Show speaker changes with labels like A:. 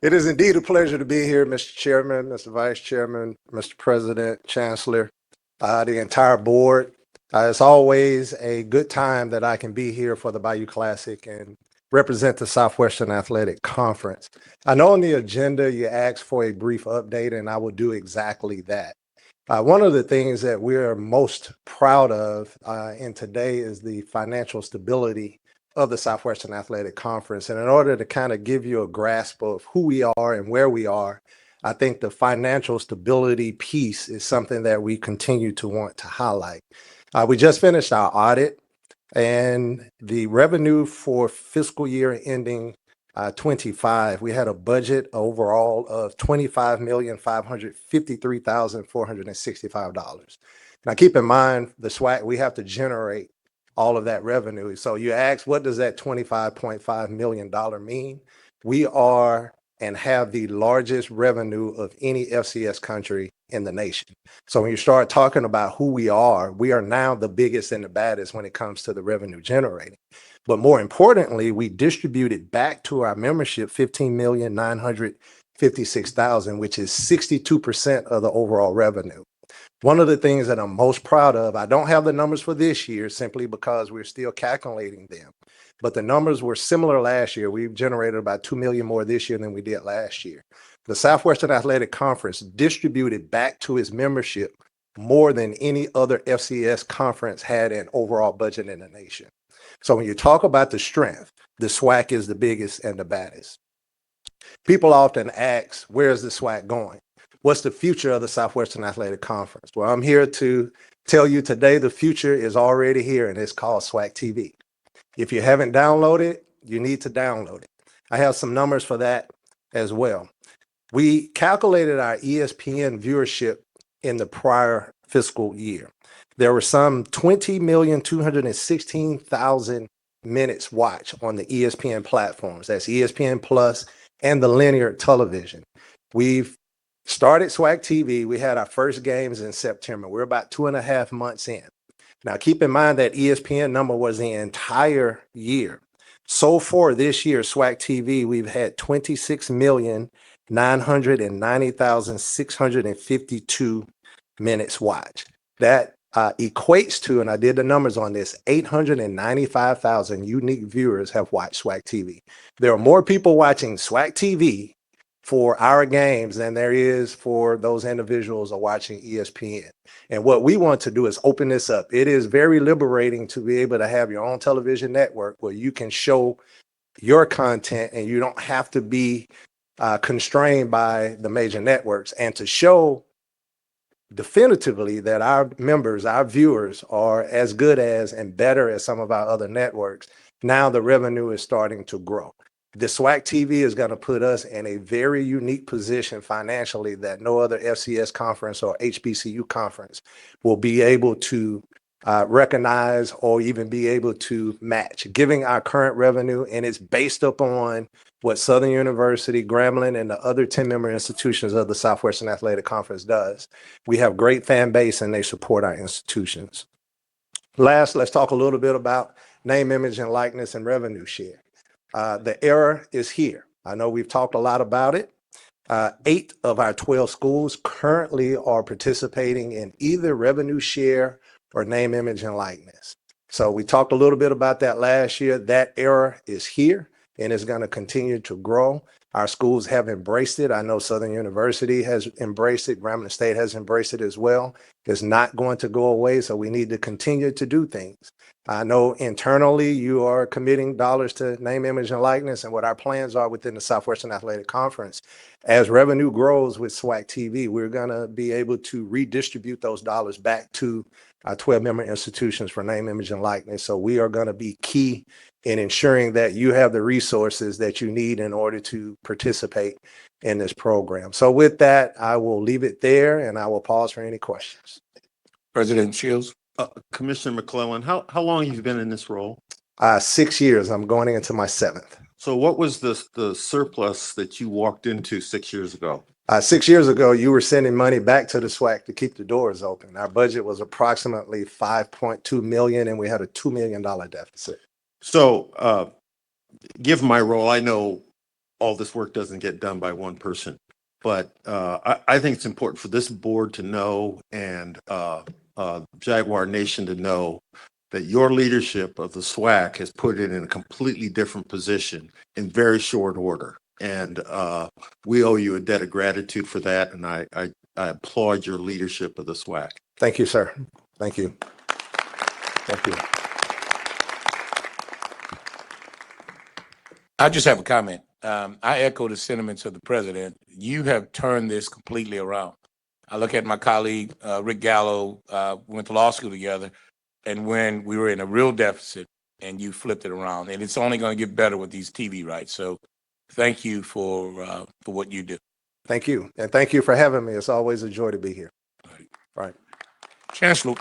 A: It is indeed a pleasure to be here, Mr. Chairman, Mr. Vice Chairman, Mr. President, Chancellor, the entire board. It's always a good time that I can be here for the Bayou Classic and represent the Southwestern Athletic Conference. I know on the agenda you asked for a brief update, and I will do exactly that. One of the things that we're most proud of in today is the financial stability of the Southwestern Athletic Conference. And in order to kind of give you a grasp of who we are and where we are, I think the financial stability piece is something that we continue to want to highlight. We just finished our audit, and the revenue for fiscal year ending 25, we had a budget overall of $25,553,465. Now, keep in mind the SWAC, we have to generate all of that revenue. So you ask, what does that $25.5 million mean? We are and have the largest revenue of any FCS country in the nation. So when you start talking about who we are now the biggest and the baddest when it comes to the revenue generating. But more importantly, we distributed back to our membership 15,956,000, which is 62% of the overall revenue. One of the things that I'm most proud of, I don't have the numbers for this year simply because we're still calculating them, but the numbers were similar last year. We've generated about 2 million more this year than we did last year. The Southwestern Athletic Conference distributed back to its membership more than any other FCS conference had an overall budget in the nation. So when you talk about the strength, the SWAC is the biggest and the baddest. People often ask, where's the SWAC going? What's the future of the Southwestern Athletic Conference? Well, I'm here to tell you today the future is already here, and it's called SWAC TV. If you haven't downloaded it, you need to download it. I have some numbers for that as well. We calculated our ESPN viewership in the prior fiscal year. There were some 20,216,000 minutes watched on the ESPN platforms. That's ESPN Plus and the linear television. We've started SWAC TV. We had our first games in September. We're about 2.5 months in. Now, keep in mind that ESPN number was the entire year. So far this year, SWAC TV, we've had 26,990,652 minutes watched. That equates to, and I did the numbers on this, 895,000 unique viewers have watched SWAC TV. There are more people watching SWAC TV for our games than there is for those individuals are watching ESPN. And what we want to do is open this up. It is very liberating to be able to have your own television network where you can show your content and you don't have to be constrained by the major networks, and to show definitively that our members, our viewers are as good as and better as some of our other networks. Now the revenue is starting to grow. The SWAC TV is going to put us in a very unique position financially that no other FCS conference or HBCU conference will be able to recognize or even be able to match, giving our current revenue, and it's based upon what Southern University, Grambling, and the other 10-member institutions of the Southwestern Athletic Conference does. We have great fan base and they support our institutions. Last, let's talk a little bit about name, image, and likeness and revenue share. The era is here. I know we've talked a lot about it. 8 of our 12 schools currently are participating in either revenue share or name, image, and likeness. So we talked a little bit about that last year. That era is here and it's going to continue to grow. Our schools have embraced it. I know Southern University has embraced it. Grambling State has embraced it as well. It's not going to go away, so we need to continue to do things. I know internally you are committing dollars to name, image, and likeness, and what our plans are within the Southwestern Athletic Conference. As revenue grows with SWAC TV, we're going to be able to redistribute those dollars back to our 12-member institutions for name, image, and likeness. So we are going to be key in ensuring that you have the resources that you need in order to participate in this program. So with that, I will leave it there and I will pause for any questions.
B: President Shields.
C: Commissioner McClelland, how long have you been in this role?
A: 6 years. I'm going into my 7th.
C: So what was the surplus that you walked into 6 years ago?
A: 6 years ago, you were sending money back to the SWAC to keep the doors open. Our budget was approximately $5.2 million, and we had a $2 million deficit.
C: So given my role, I know all this work doesn't get done by one person. But I think it's important for this board to know and Jaguar Nation to know that your leadership of the SWAC has put it in a completely different position in very short order. And we owe you a debt of gratitude for that. And I applaud your leadership of the SWAC.
A: Thank you, sir. Thank you. Thank you.
B: I just have a comment. I echo the sentiments of the president. You have turned this completely around. I look at my colleague, Rick Gallo, we went to law school together, and when we were in a real deficit and you flipped it around, and it's only going to get better with these TV rights. So thank you for what you do.
A: Thank you. And thank you for having me. It's always a joy to be here. Right.
B: Chancellor.